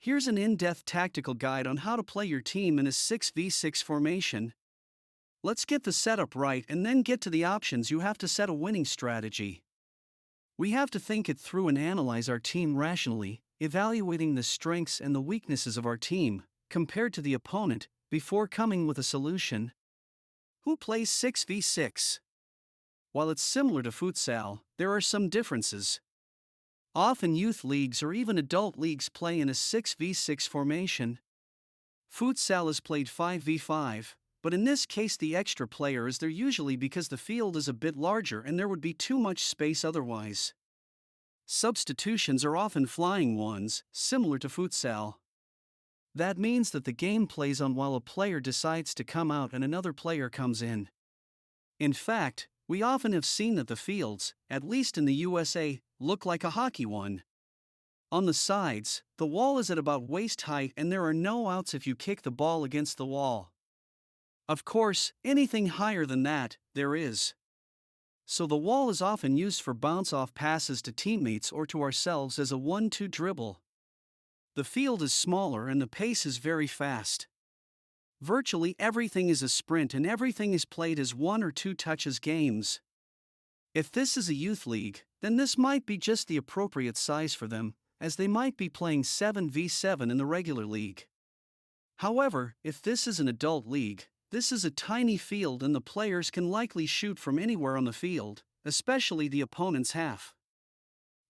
Here's an in-depth tactical guide on how to play your team in a 6v6 formation. Let's get the setup right and then get to the options you have to set a winning strategy. We have to think it through and analyze our team rationally, evaluating the strengths and the weaknesses of our team, compared to the opponent, before coming with a solution. Who plays 6v6? While it's similar to futsal, there are some differences. Often youth leagues or even adult leagues play in a 6v6 formation. Futsal is played 5v5, but in this case the extra player is there usually because the field is a bit larger and there would be too much space otherwise. Substitutions are often flying ones, similar to futsal. That means that the game plays on while a player decides to come out and another player comes in. In fact, we often have seen that the fields, at least in the USA, look like a hockey one. On the sides, the wall is at about waist height and there are no outs if you kick the ball against the wall. Of course, anything higher than that, there is. So the wall is often used for bounce-off passes to teammates or to ourselves as a 1-2 dribble. The field is smaller and the pace is very fast. Virtually everything is a sprint and everything is played as 1 or 2 touches games. If this is a youth league, then this might be just the appropriate size for them, as they might be playing 7v7 in the regular league. However, if this is an adult league, this is a tiny field and the players can likely shoot from anywhere on the field, especially the opponent's half.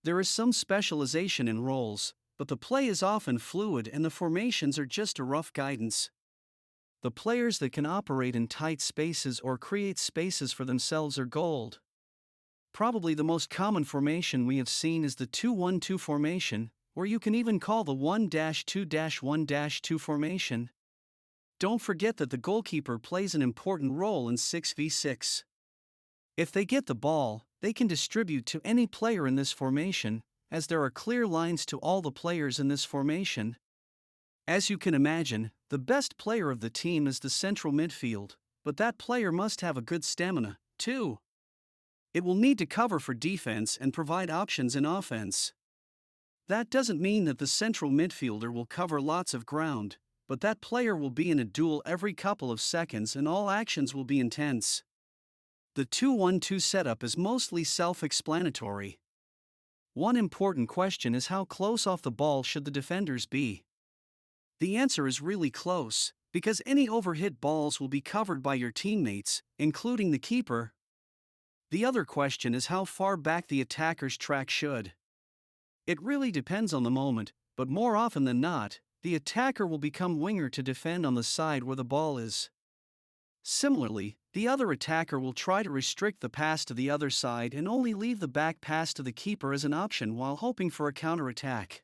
There is some specialization in roles, but the play is often fluid and the formations are just a rough guidance. The players that can operate in tight spaces or create spaces for themselves are gold. Probably the most common formation we have seen is the 2-1-2 formation, or you can even call the 1-2-1-2 formation. Don't forget that the goalkeeper plays an important role in 6v6. If they get the ball, they can distribute to any player in this formation, as there are clear lines to all the players in this formation. As you can imagine, the best player of the team is the central midfield, but that player must have a good stamina, too. It will need to cover for defense and provide options in offense. That doesn't mean that the central midfielder will cover lots of ground, but that player will be in a duel every couple of seconds and all actions will be intense. The 2-1-2 setup is mostly self-explanatory. One important question is how close off the ball should the defenders be? The answer is really close, because any overhit balls will be covered by your teammates, including the keeper. The other question is how far back the attacker's track should. It really depends on the moment, but more often than not, the attacker will become winger to defend on the side where the ball is. Similarly, the other attacker will try to restrict the pass to the other side and only leave the back pass to the keeper as an option while hoping for a counterattack.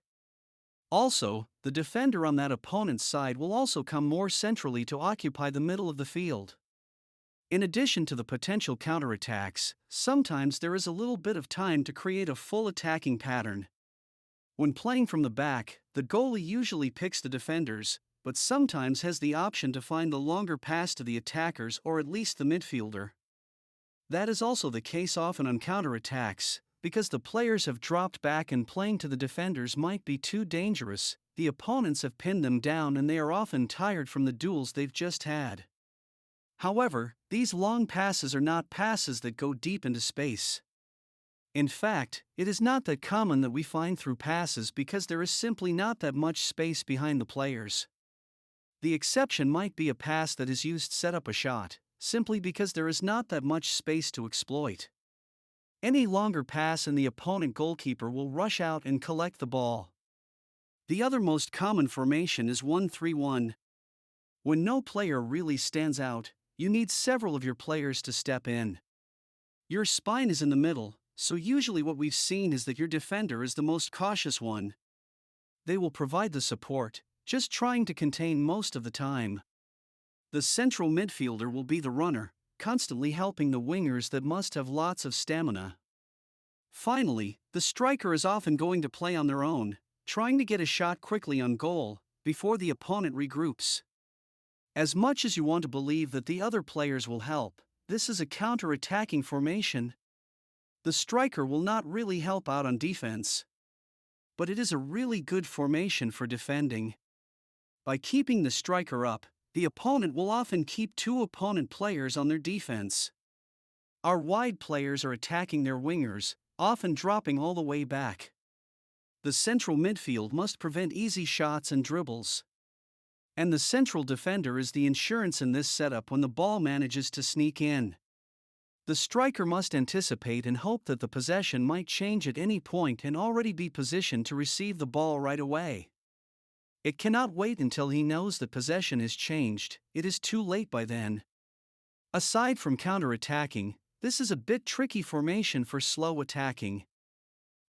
Also, the defender on that opponent's side will also come more centrally to occupy the middle of the field. In addition to the potential counterattacks, sometimes there is a little bit of time to create a full attacking pattern. When playing from the back, the goalie usually picks the defenders, but sometimes has the option to find the longer pass to the attackers or at least the midfielder. That is also the case often on counterattacks, because the players have dropped back and playing to the defenders might be too dangerous, the opponents have pinned them down and they are often tired from the duels they've just had. However, these long passes are not passes that go deep into space. In fact, it is not that common that we find through passes because there is simply not that much space behind the players. The exception might be a pass that is used to set up a shot, simply because there is not that much space to exploit. Any longer pass and the opponent goalkeeper will rush out and collect the ball. The other most common formation is 1-3-1. When no player really stands out, you need several of your players to step in. Your spine is in the middle, so usually what we've seen is that your defender is the most cautious one. They will provide the support, just trying to contain most of the time. The central midfielder will be the runner, constantly helping the wingers that must have lots of stamina. Finally, the striker is often going to play on their own, trying to get a shot quickly on goal, before the opponent regroups. As much as you want to believe that the other players will help, this is a counter-attacking formation. The striker will not really help out on defense. but it is a really good formation for defending. By keeping the striker up, the opponent will often keep two opponent players on their defense. Our wide players are attacking their wingers, often dropping all the way back. The central midfield must prevent easy shots and dribbles. And the central defender is the insurance in this setup when the ball manages to sneak in. The striker must anticipate and hope that the possession might change at any point and already be positioned to receive the ball right away. It cannot wait until he knows that possession is changed, it is too late by then. Aside from counter-attacking, this is a bit tricky formation for slow attacking.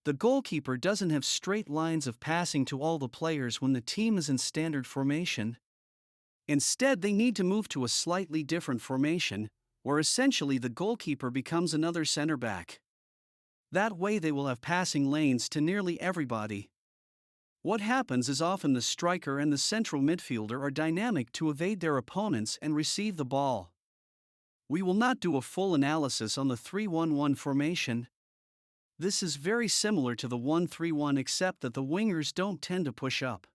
The goalkeeper doesn't have straight lines of passing to all the players when the team is in standard formation. Instead, they need to move to a slightly different formation, where essentially the goalkeeper becomes another center back. That way they will have passing lanes to nearly everybody. What happens is often the striker and the central midfielder are dynamic to evade their opponents and receive the ball. We will not do a full analysis on the 3-1-1 formation. This is very similar to the 1-3-1 except that the wingers don't tend to push up.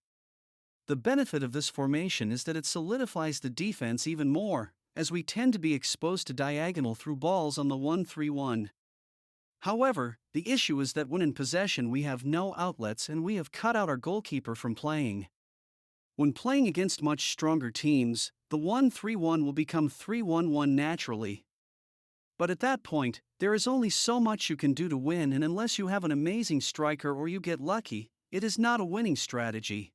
The benefit of this formation is that it solidifies the defense even more, as we tend to be exposed to diagonal through balls on the 1-3-1. However, the issue is that when in possession we have no outlets and we have cut out our goalkeeper from playing. When playing against much stronger teams, the 1-3-1 will become 3-1-1 naturally. But at that point, there is only so much you can do to win, and unless you have an amazing striker or you get lucky, it is not a winning strategy.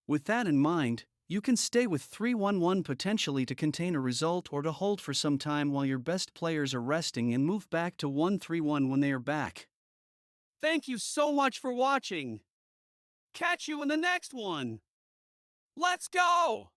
With that in mind, you can stay with 3-1-1 potentially to contain a result or to hold for some time while your best players are resting and move back to 1-3-1 when they are back. Thank you so much for watching. Catch you in the next one. Let's go!